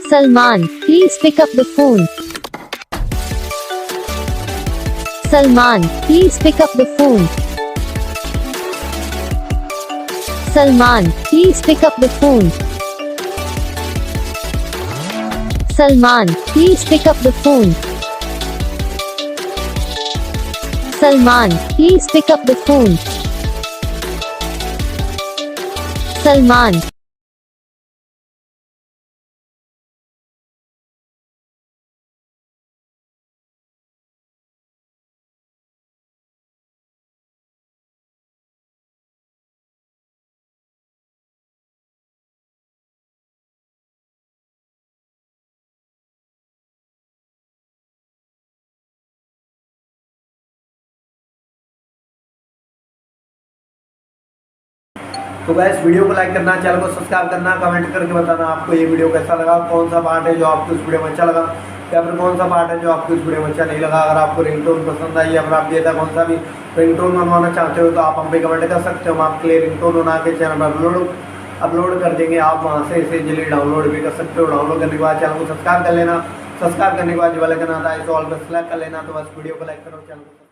Salman, please pick up the phone. Salman, please pick up the phone. Salman, please pick up the phone. Salman, please pick up the phone. Salman, please pick up the phone. Salman. तो guys video को like करना, channel को subscribe करना, comment करके बताना आपको ये video कैसा लगा, कौन सा पार्ट है जो आपको इस वीडियो में अच्छा लगा या फिर कौन सा पार्ट है जो आपको इस वीडियो में अच्छा नहीं लगा। अगर आपको रिंगटोन पसंद आई या फिर आप ये था कौन सा भी रिंगटोन बनवाना चाहते हो तो आप हम पे कमेंट कर सकते हो। हम आपके लिए रिंगटोन बना के चैनल पर अपलोड कर देंगे। आप वहाँ से इसे जल्दी डाउनलोड भी कर सकते हो। डाउनलोड करने के बाद चैनल को सब्सक्राइब कर लेना। सब्सक्राइब करने के बाद जो वाला करना था इसे ऑल पर सेलेक्ट कर लेना। तो बस वीडियो को लाइक करो, चैनल को